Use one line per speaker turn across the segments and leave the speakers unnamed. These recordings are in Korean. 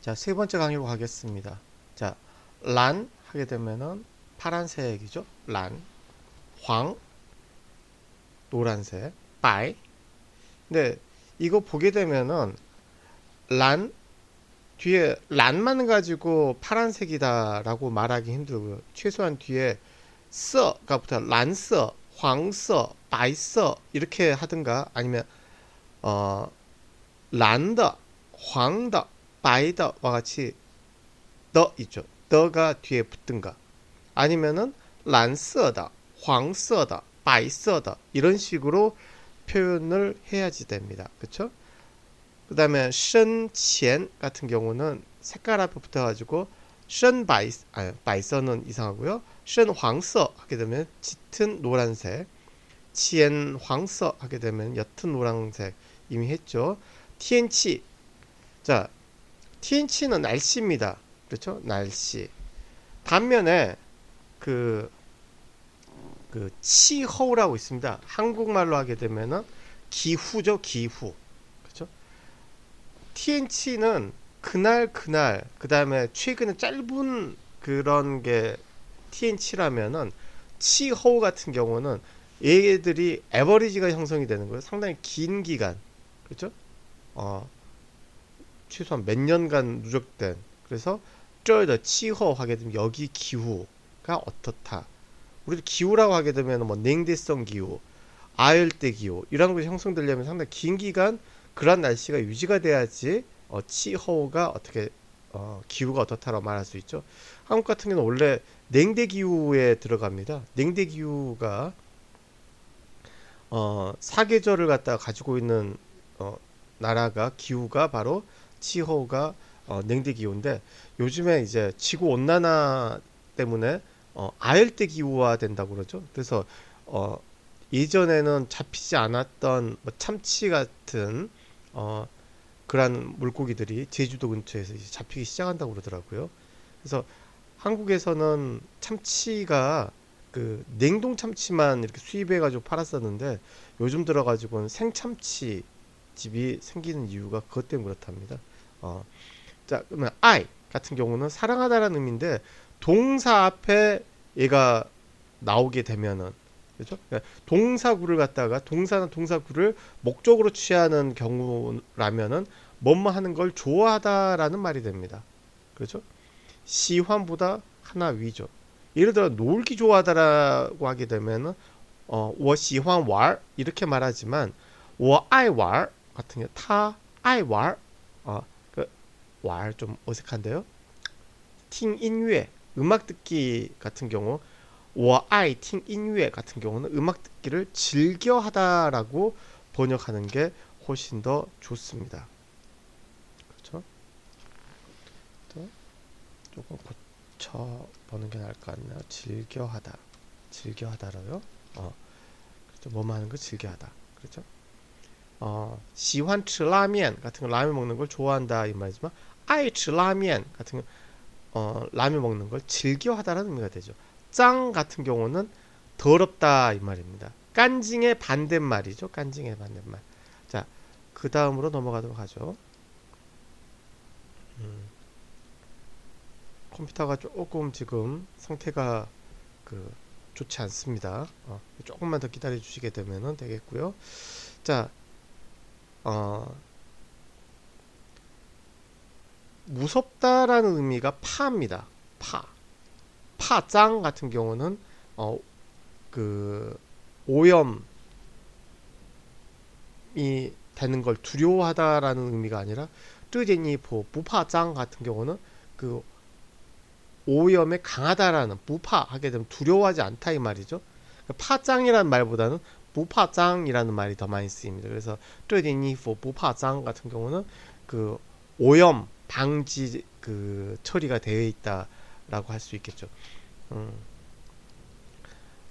자, 세 번째 강의로 가겠습니다. 자, 란 하게 되면은 파란색이죠. 란, 황, 노란색, 빠이. 근데 이거 보게 되면은 란 뒤에 란만 가지고 파란색이다라고 말하기 힘들고요. 최소한 뒤에 써가 붙어 란서, 황서, 빠이서 이렇게 하든가 아니면 어 란더, 황더, 빠이더와 같이 더 있죠. 더가 뒤에 붙든가 아니면은 란서다, 황서다, 빠이서다 이런 식으로 표현을 해야지 됩니다. 그렇죠? 그 다음에 션前 같은 경우는 색깔 앞에 붙어가지고 바이서는 이상하고요. 션黄色 하게 되면 짙은 노란색, 浅黄色 하게 되면 옅은 노란색 이미 했죠. TN치. 자, TN치는 날씨입니다. 그렇죠? 날씨. 반면에 그, 치호라고 있습니다. 한국말로 하게 되면은 기후죠, 기후. 그렇죠? TNC는 그날 그 다음에 최근에 짧은 그런 게 TNC라면은 치호 같은 경우는 얘들이 에버리지가 형성이 되는 거예요. 상당히 긴 기간. 그렇죠? 최소한 몇 년간 누적된. 그래서 저의 치호 하게 되면 여기 기후가 어떻다. 우리도 기후라고 하게 되면 뭐 냉대성 기후, 아열대 기후 이런 것이 형성되려면 상당히 긴 기간 그런 날씨가 유지가 돼야지 치호가 어떻게 기후가 어떻다라고 말할 수 있죠. 한국 같은 경우는 원래 냉대 기후에 들어갑니다. 냉대 기후가 사계절을 갖다가 가지고 있는 나라가 기후가 바로 치호가 냉대 기후인데 요즘에 이제 지구 온난화 때문에 아열대 기후화 된다고 그러죠. 그래서 예전에는 잡히지 않았던 뭐 참치 같은 그런 물고기들이 제주도 근처에서 이제 잡히기 시작한다고 그러더라고요. 그래서 한국에서는 참치가 그 냉동 참치만 이렇게 수입해가지고 팔았었는데 요즘 들어가지고는 생참치 집이 생기는 이유가 그것 때문에 그렇답니다. 자, 그러면 I 같은 경우는 사랑하다라는 의미인데 동사 앞에 얘가 나오게 되면은 그렇죠? 그러니까 동사구를 갖다가 동사나 동사구를 목적으로 취하는 경우라면은 뭐뭐 하는 걸 좋아하다라는 말이 됩니다. 그렇죠? 시환보다 하나 위죠. 예를 들어 놀기 좋아하다라고 하게 되면은 我喜欢玩 이렇게 말하지만 我爱玩 같은 경우 他爱玩 그玩좀 어색한데요. 听音乐 음악 듣기 같은 경우 我爱听音乐 같은 경우는 음악 듣기를 즐겨 하다라고 번역하는 게 훨씬 더 좋습니다. 그렇죠? 또 조금 고쳐 보는 게 나을 것 같네요. 즐겨 하다. 즐겨 하다로요. 그렇죠. 뭐만 하는 거 즐겨 하다. 그렇죠? 喜欢吃拉面 같은 거 라면 먹는 걸 좋아한다 이 말이지만 爱吃拉面 같은 거 라면 먹는 걸 즐겨 하다라는 의미가 되죠. 짱 같은 경우는 더럽다 이 말입니다. 깐징의 반대말이죠. 깐징의 반대말. 자, 그 다음으로 넘어가도록 하죠. 컴퓨터가 조금 지금 상태가 그 좋지 않습니다. 조금만 더 기다려 주시게 되면 되겠고요. 자, 무섭다라는 의미가 파입니다. 파짱 같은 경우는 그 오염이 되는 걸 두려워하다라는 의미가 아니라 뜨제니포 무파짱 같은 경우는 그 오염에 강하다라는 무파 하게 되면 두려워하지 않다 이 말이죠. 파짱이라는 말보다는 무파짱이라는 말이 더 많이 쓰입니다. 그래서 뜨제니포 무파짱 같은 경우는 그 오염 방지 그 처리가 되어 있다라고 할 수 있겠죠.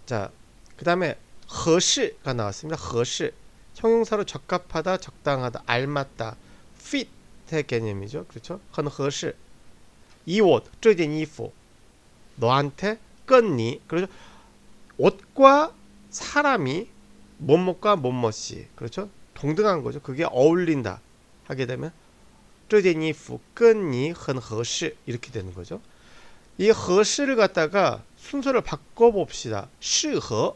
자, 그 다음에 허시가 나왔습니다. 허시 형용사로 적합하다, 적당하다, 알맞다, fit의 개념이죠. 그렇죠? 很合适 이 옷, 这件衣服 너한테 끈니. 그렇죠? 옷과 사람이 뭐뭐과 뭐뭐시. 그렇죠? 동등한 거죠. 그게 어울린다 하게 되면 这件衣服跟你很合适 이렇게 되는 거죠. 이 合适를 갖다가 순서를 바꿔봅시다. 适合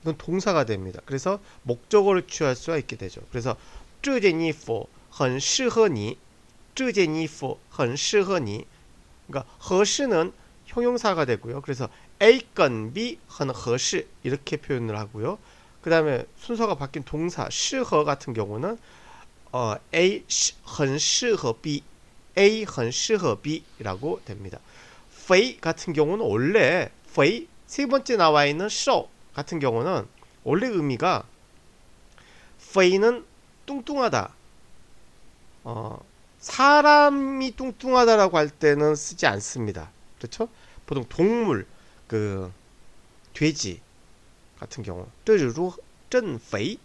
이건 동사가 됩니다. 그래서 목적어를 취할 수가 있게 되죠. 그래서 这件衣服很适合你这件衣服很适合你 그러니까 合适는 형용사가 되고요. 그래서 A 跟 B 很合适 이렇게 표현을 하고요. 그 다음에 순서가 바뀐 동사 适合 같은 경우는 A 很适合 B A 很适合 B 라고 됩니다. 肥 같은 경우는 원래 肥 세 번째 나와 있는 瘦 같은 경우는 원래 의미가 肥는 뚱뚱하다. 사람이 뚱뚱하다라고 할 때는 쓰지 않습니다. 그렇죠? 보통 동물, 그 돼지 같은 경우, 这如真肥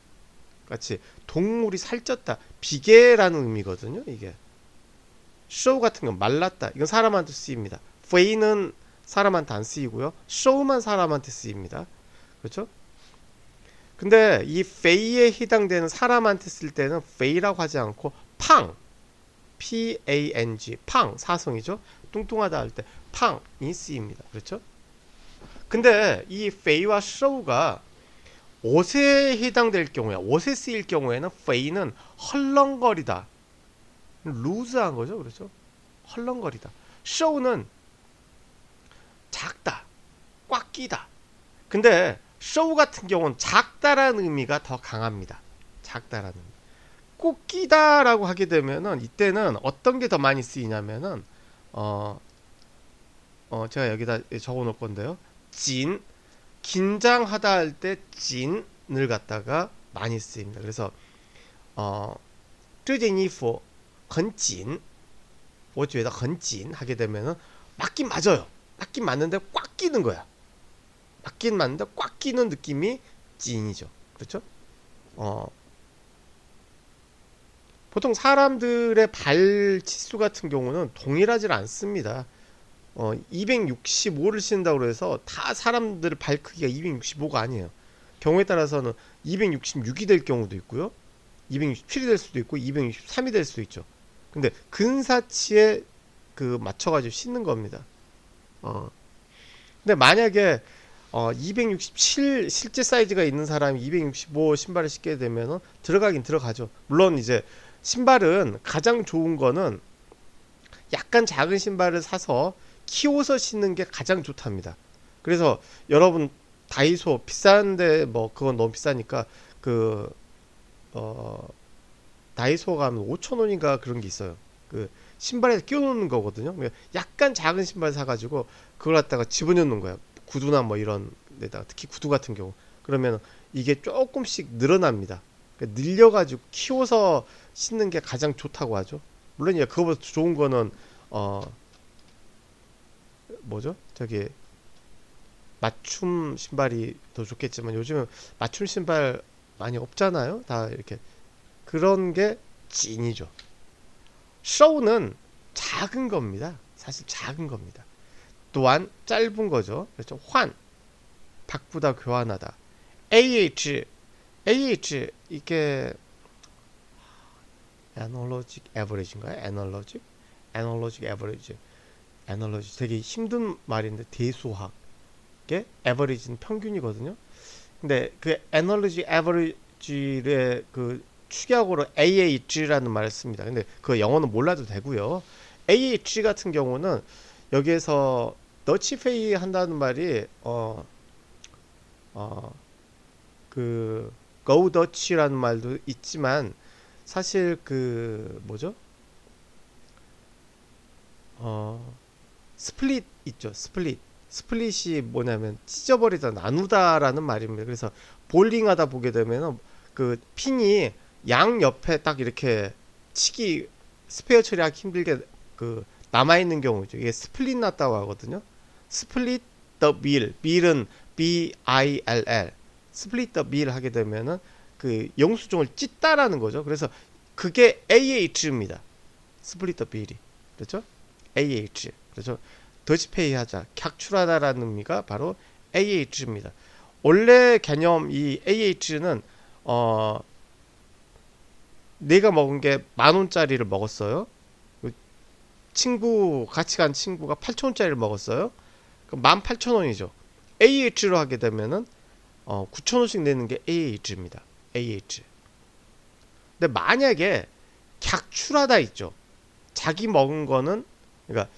같이 동물이 살쪘다, 비계라는 의미거든요. 이게 瘦 같은 건 말랐다. 이건 사람한테 쓰입니다. 肥는 사람한테 안 쓰이고요. 瘦만 사람한테 쓰입니다. 그렇죠? 근데 이 肥에 해당되는 사람한테 쓸 때는 肥라고 하지 않고 팡, P-A-N-G, 팡, 사성이죠. 뚱뚱하다 할 때 팡이 쓰입니다. 그렇죠? 근데 이 肥와 瘦가 옷에 해당될 경우에, 옷에 쓰일 경우에는 肥는 헐렁거리다, 루즈한 거죠. 그렇죠? 헐렁거리다. 瘦는 작다, 꽉 끼다. 근데 瘦 같은 경우는 작다라는 의미가 더 강합니다. 작다라는 의미. 꼭 끼다라고 하게 되면은 이때는 어떤 게 더 많이 쓰이냐면은 제가 여기다 적어 놓을 건데요. 진, 긴장하다 할 때 진을 갖다가 많이 쓰입니다. 그래서 这件衣服很紧我觉得很紧 하게 되면은 맞긴 맞아요. 맞긴 맞는데 꽉 끼는 거야. 맞긴 맞는데 꽉 끼는 느낌이 찐이죠. 그렇죠? 보통 사람들의 발 치수 같은 경우는 동일하지 않습니다. 265를 신다고 해서 다 사람들 발 크기가 265가 아니에요. 경우에 따라서는 266이 될 경우도 있고요. 267이 될 수도 있고 263이 될 수도 있죠. 근데 근사치에 그 맞춰가지고 신는 겁니다. 근데 만약에 267 실제 사이즈가 있는 사람이 265 신발을 신게 되면은 들어가긴 들어가죠. 물론 이제 신발은 가장 좋은 거는 약간 작은 신발을 사서 키워서 신는 게 가장 좋답니다. 그래서 여러분 다이소 비싼데 뭐 그건 너무 비싸니까 그 다이소 가면 5,000원인가 그런 게 있어요. 그 신발에 끼워 놓는 거거든요. 약간 작은 신발 사가지고 그걸 갖다가 집어넣는 거야. 구두나 뭐 이런 데다가, 특히 구두 같은 경우. 그러면 이게 조금씩 늘어납니다. 그러니까 늘려가지고 키워서 신는 게 가장 좋다고 하죠. 물론 이제 그거보다 좋은 거는 뭐죠? 저기 맞춤 신발이 더 좋겠지만 요즘은 맞춤 신발 많이 없잖아요. 다 이렇게 그런 게 찐이죠. 쇼는 작은 겁니다. 사실 작은 겁니다. 또한 짧은 거죠. 그렇죠. 환, 바꾸다, 교환하다. AH 이게 Analogic Average인가요? Analogic Average. Analogy 되게 힘든 말인데 대수학의 Average는 평균이거든요. 근데 그 Analogic Average의 그 축약으로 AH라는 말을 씁니다. 근데 그 영어는 몰라도 되고요. AH 같은 경우는 여기에서 너치페이 한다는 말이 그 go Dutch라는 말도 있지만 사실 그 뭐죠? 스플릿 있죠. 스플릿이 뭐냐면 찢어버리다, 나누다라는 말입니다. 그래서 볼링하다 보게 되면 그 핀이 양 옆에 딱 이렇게 치기 스페어 처리하기 힘들게 그 남아있는 경우죠. 이게 스플릿 났다고 하거든요. 스플릿 더 밀, 밀은 B-I-L-L, 스플릿 더 밀 하게 되면은 그 영수증을 찢다라는 거죠. 그래서 그게 AH입니다. 스플릿 더 밀이. 그렇죠? AH. 그렇죠? 더치페이 하자, 객출하다라는 의미가 바로 AH입니다. 원래 개념 이 AH는 내가 먹은 게 10,000원짜리를 먹었어요. 친구 같이 간 친구가 8,000원짜리를 먹었어요. 그럼 18,000원이죠. AH로 하게 되면은 9,000원씩 내는 게 AH입니다. AH. 근데 만약에 객출하다 있죠. 자기 먹은 거는 그러니까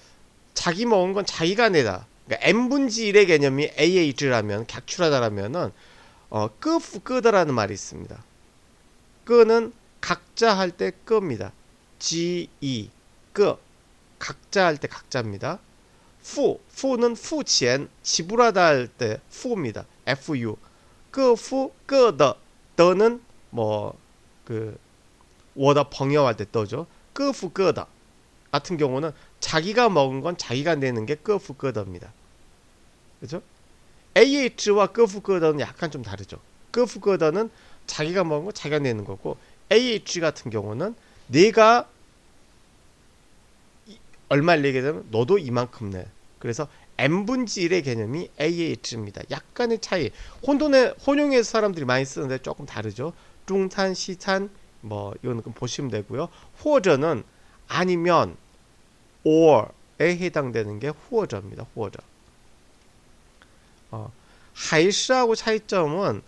자기 먹은 건 자기가 내다. 그러니까 n분지 1의 개념이 AH라면 객출하다라면은 끄프 끄다라는 말이 있습니다. 끄는 각자 할 때 끄입니다. GE 끄 각자 할 때 각자입니다. fu는 fu치엔 지불하다 할 때 fu입니다. FU 끄프 끄더 더는 뭐그 워더 벙여할 때 떠죠. 끄프 끄더 같은 경우는 자기가 먹은 건 자기가 내는 게 끄프 끄더입니다. 그죠? AH와 끄프 끄더는 약간 좀 다르죠. 끄프 끄더는 자기가 먹은 거 자기가 내는 거고 AH 같은 경우는 내가 얼마를 내게 되면 너도 이만큼 내. 그래서 n분지 1의 개념이 AH입니다. 약간의 차이. 혼용해서 사람들이 많이 쓰는데 조금 다르죠. 중탄, 시탄 이거는 보시면 되고요. 후어저는 아니면 or에 해당되는 게 후어저입니다. 후어저. 하이시하고 차이점은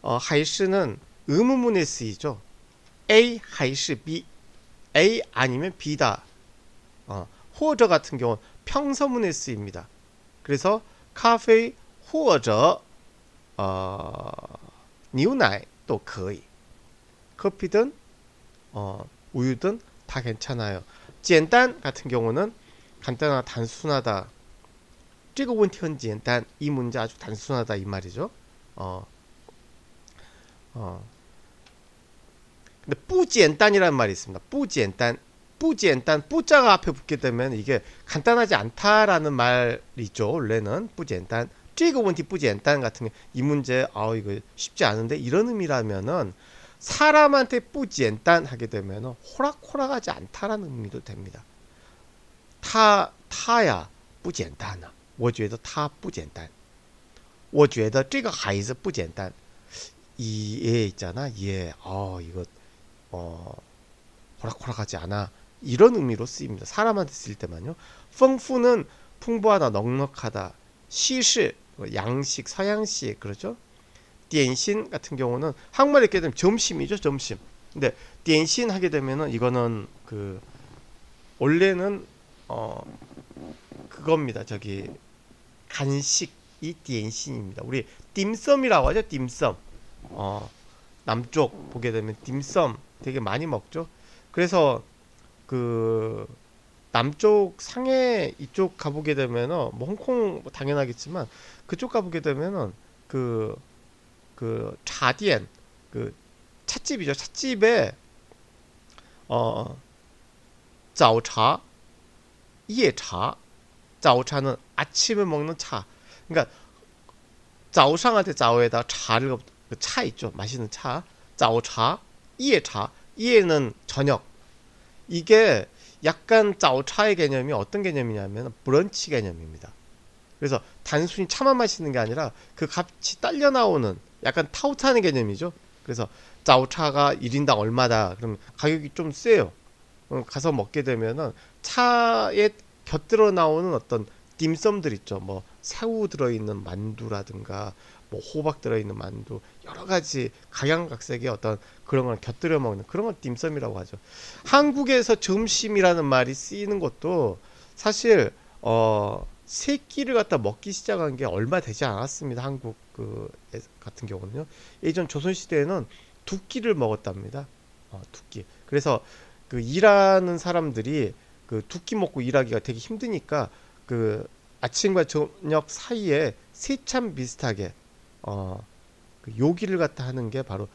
하이시는 의문문에 쓰이죠. A 하이시 B A 아니면 B다. 후어저 같은 경우는 평서문에 쓰입니다. 그래서 카페 후어저 牛奶都可以 커피든 우유든 다 괜찮아요. 简单 같은 경우는 간단하다, 단순하다. 这个问题很简单. 이 문제 아주 단순하다 이 말이죠. 근데 不简单이라는 말이 있습니다. 不简单 뿌자가 앞에 붙게 되면 이게 간단하지 않다라는 말이죠. 원래는 不简单 这个问题不简单 같은 이 문제 이거 쉽지 않은데 이런 의미라면은 사람한테 不简单 하게 되면은 호락호락하지 않다라는 의미도 됩니다. 타야 不简单啊我觉得他不简单我觉得这个孩子不简单 이 얘 있잖아 얘 이거 호락호락하지 않아 이런 의미로 쓰입니다. 사람한테 쓸 때만요. 丰富는 풍부하다, 넉넉하다. 西式 양식, 서양식 그렇죠? 点心 같은 경우는 한국말 읽게 되면 점심이죠, 점심. 근데 点心 하게 되면은 이거는 원래는 그겁니다. 저기 간식이 点心입니다. 우리 딤섬이라고 하죠, 딤섬. 남쪽 보게 되면 딤섬 되게 많이 먹죠. 그래서 남쪽 상해 이쪽 가보게 되면은 홍콩 당연하겠지만 그쪽 가보게 되면은 차디엔 찻집이죠. 찻집에 早茶, 夜茶. 早茶는 아침에 먹는 차. 그러니까 早上한테 早에다 차를 차 있죠. 마시는 차. 早茶, 夜茶. 夜는 저녁. 이게 약간 早차의 개념이 어떤 개념이냐면 브런치 개념입니다. 그래서 단순히 차만 마시는 게 아니라 그 같이 딸려 나오는 약간 타우타는 개념이죠. 그래서 早차가 1인당 얼마다. 그러면 가격이 좀 세요. 가서 먹게 되면은 차에 곁들여 나오는 어떤 딤섬들 있죠. 새우 들어있는 만두라든가 호박 들어있는 만두 여러 가지 각양각색의 어떤 그런 걸 곁들여 먹는 그런 걸 딤섬이라고 하죠. 한국에서 점심이라는 말이 쓰이는 것도 사실 세 끼를 갖다 먹기 시작한 게 얼마 되지 않았습니다. 한국 같은 경우는요. 예전 조선시대에는 두 끼를 먹었답니다. 두 끼. 그래서 일하는 사람들이 두 끼 먹고 일하기가 되게 힘드니까 아침과 저녁 사이에 세참 비슷하게 요기를 갖다 하는 게 바로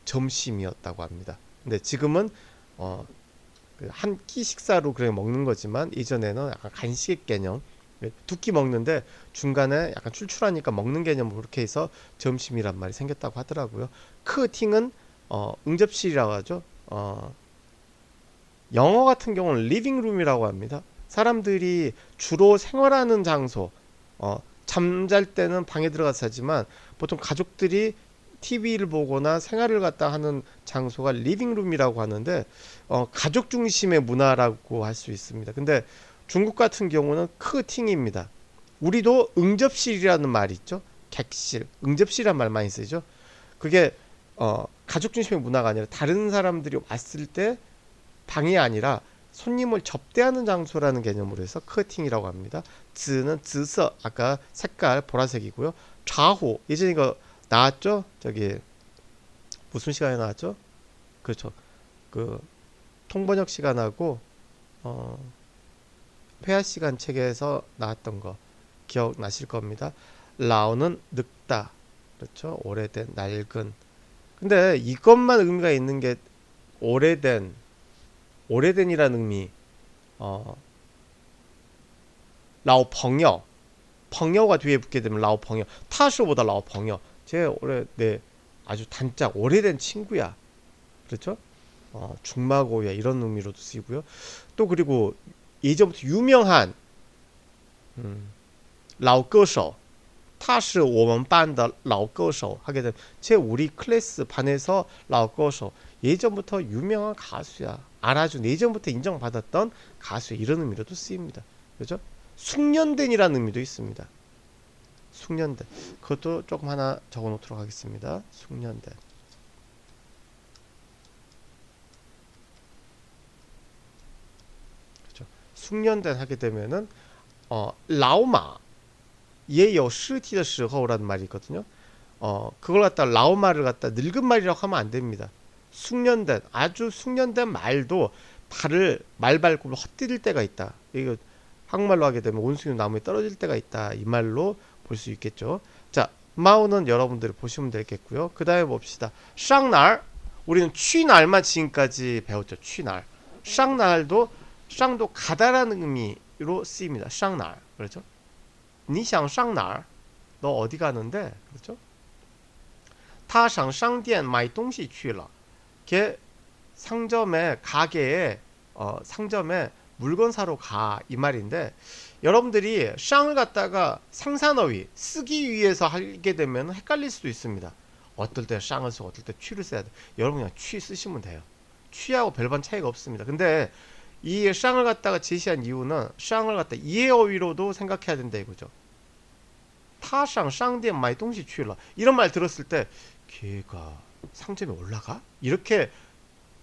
점심이었다고 합니다. 근데 지금은 한 끼 식사로 그냥 먹는 거지만 이전에는 약간 간식 개념 두 끼 먹는데 중간에 약간 출출하니까 먹는 개념으로 그렇게 해서 점심이란 말이 생겼다고 하더라고요. 크팅은 응접실이라고 하죠. 영어 같은 경우는 리빙룸이라고 합니다. 사람들이 주로 생활하는 장소 잠잘 때는 방에 들어가서 자지만 보통 가족들이 TV를 보거나 생활을 갖다 하는 장소가 리빙룸이라고 하는데 가족 중심의 문화라고 할 수 있습니다. 근데 중국 같은 경우는 크팅입니다. 우리도 응접실이라는 말이 있죠. 객실, 응접실이라는 말 많이 쓰죠. 그게 가족 중심의 문화가 아니라 다른 사람들이 왔을 때 방이 아니라 손님을 접대하는 장소라는 개념으로 해서 커팅이라고 합니다. 즈는 즈서, 아까 색깔 보라색이고요. 좌호, 예전에 이거 나왔죠? 저기 무슨 시간에 나왔죠? 그렇죠. 그 통번역 시간하고 회화 시간 책에서 나왔던 거 기억나실 겁니다. 라오는 늙다, 그렇죠? 오래된, 낡은. 근데 이것만 의미가 있는 게 오래된이라는 의미. 라오 펑여, 펑여가 뒤에 붙게 되면 라오 펑여, 타쇼보다 라오 펑여, 내 아주 단짝 오래된 친구야, 그렇죠? 중마고야 이런 의미로도 쓰이고요. 또 그리고 예전부터 유명한 라오歌手, 他是我们班的老歌手 하게 되면 우리 클래스 반에서 라오歌手, 예전부터 유명한 가수야, 알아준, 예전부터 인정받았던 가수, 이런 의미로도 쓰입니다. 그렇죠? 숙련된이라는 의미도 있습니다. 숙련된, 그것도 조금 하나 적어 놓도록 하겠습니다. 숙련된. 그렇죠? 숙련된 하게 되면은 라오마 예요 시티의 时候라는 말이 있거든요. 그걸 갖다 라오마를 갖다 늙은 말이라고 하면 안 됩니다. 숙련된, 아주 숙련된 말도 말 밟고 헛디딜 때가 있다. 이거 한국말로 하게 되면 온숭이 나무에 떨어질 때가 있다, 이 말로 볼 수 있겠죠. 자, 마오는 여러분들이 보시면 되겠고요. 그 다음에 봅시다. 쌍날, 우리는 취날만 지금까지 배웠죠. 취날. 쌍날도 가다라는 의미로 쓰입니다. 쌍날, 그렇죠? 你想上哪儿? 너 어디 가는데? 그렇죠? 他上商店买东西去了. 걔 가게에 상점에 물건 사러 가, 이 말인데, 여러분들이 쌍을 갖다가 상산어휘 쓰기 위해서 하게 되면 헷갈릴 수도 있습니다. 어떨 때 쌍을 쓰고 어떨 때 취를 써야 돼. 여러분 그냥 취 쓰시면 돼요. 취하고 별반 차이가 없습니다. 근데 이 쌍을 갖다가 제시한 이유는 쌍을 갖다 이해어휘로도 생각해야 된다 이거죠. 他上商店买东西去了, 이런 말 들었을 때 걔가 상점에 올라가? 이렇게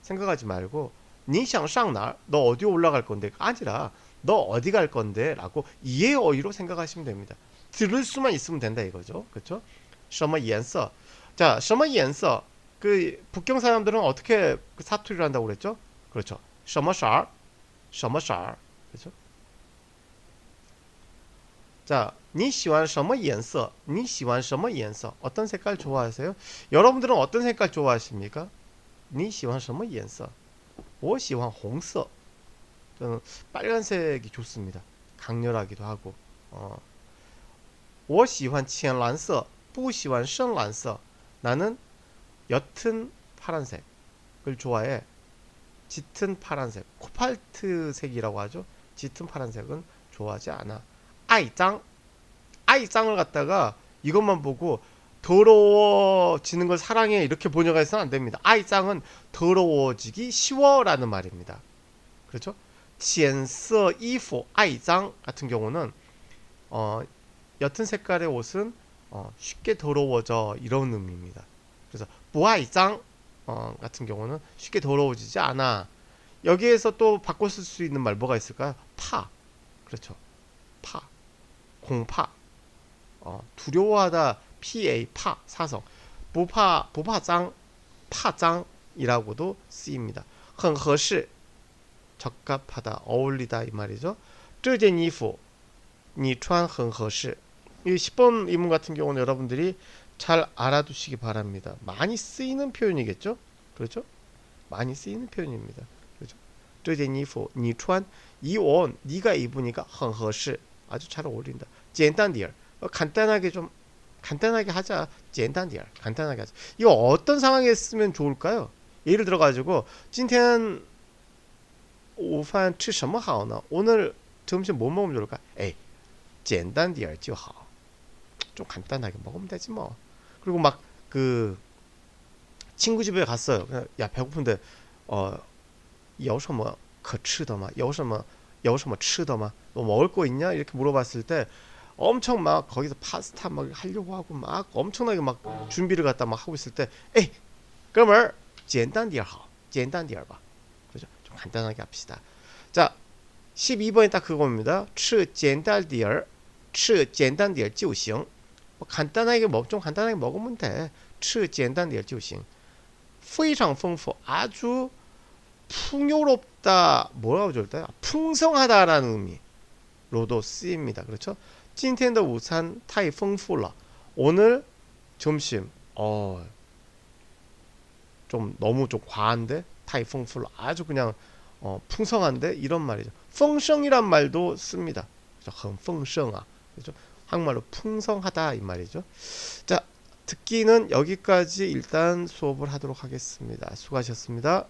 생각하지 말고 你想上哪儿? 너 어디 올라갈 건데? 아니라 너 어디 갈 건데? 라고 이해어휘로 생각하시면 됩니다. 들을 수만 있으면 된다 이거죠. 그렇죠? 什么颜色? 자, 什么颜色? 그 북경 사람들은 어떻게 사투리를 한다고 그랬죠? 그렇죠. 什么色? 什么色? 그렇죠? 자, 你喜欢什么颜色? 你喜欢什么颜色? 어떤 색깔 좋아하세요? 여러분들은 어떤 색깔 좋아하십니까? 你喜欢什么颜色? 我喜欢红色. 저는 빨간색이 좋습니다. 강렬하기도 하고. 我喜欢浅蓝色不喜欢深蓝色. 나는 옅은 파란색을 좋아해. 짙은 파란색, 코발트색이라고 하죠. 짙은 파란색은 좋아하지 않아. 아이짱을 갖다가 이것만 보고 더러워지는 걸 사랑해 이렇게 번역해서는 안 됩니다. 아이짱은 더러워지기 쉬워라는 말입니다. 그렇죠? 浅色衣服 아이짱 같은 경우는 옅은 색깔의 옷은 쉽게 더러워져, 이런 의미입니다. 그래서 不爱脏 같은 경우는 쉽게 더러워지지 않아. 여기에서 또 바꿔 쓸 수 있는 말 뭐가 있을까요? 파. 그렇죠. 파. 공파. 두려워하다. PA. 파. 사성. 보파짱. 파짱이라고도 쓰입니다. 很合适. 적합하다. 어울리다, 이 말이죠. 这件衣服你穿很合适. 이 10번 이문 같은 경우는 여러분들이 잘 알아두시기 바랍니다. 많이 쓰이는 표현이겠죠? 그렇죠? 많이 쓰이는 표현입니다. 그렇죠? 这件衣服你穿, 이 옷 네가 입으니까 很合适, 아주 잘 어울린다. 简单点, 간단하게 하자. 简单点, 간단하게 하자. 이거 어떤 상황에 쓰면 좋을까요? 예를 들어 가지고 今天午饭吃什么好呢? 오늘 점심 뭐 먹으면 좋을까? 에이, 简单点就好. 좀 간단하게 먹으면 되지 뭐. 그리고 막 친구 집에 갔어요. 야, 배고픈데, 有什么可吃的吗？有什么吃的吗？뭐 먹을 거 있냐? 이렇게 물어봤을 때 엄청 막 거기서 파스타 막 하려고 하고 막 엄청나게 막 준비를 갖다 막 하고 있을 때, 에이, 哥们儿简单点好简单点吧. 그죠? 좀 간단하게 합시다. 자, 12번이 딱 그겁니다. 吃简单点儿,吃简单点就行. 뭐 간단하게 좀 간단하게 먹으면 돼. 吃简单点就行. 非常丰富, 아주 풍요롭다. 뭐라고 줄까요? 풍성하다라는 의미로도 쓰입니다. 그렇죠? 今天的 우산 太丰富了. 오늘 점심 좀 너무 좀 과한데 太丰富了. 아주 그냥 풍성한데 이런 말이죠. 丰盛이란 말도 씁니다. 很丰盛啊. 그렇죠? 한국말로 풍성하다 이 말이죠. 자, 듣기는 여기까지 일단 수업을 하도록 하겠습니다. 수고하셨습니다.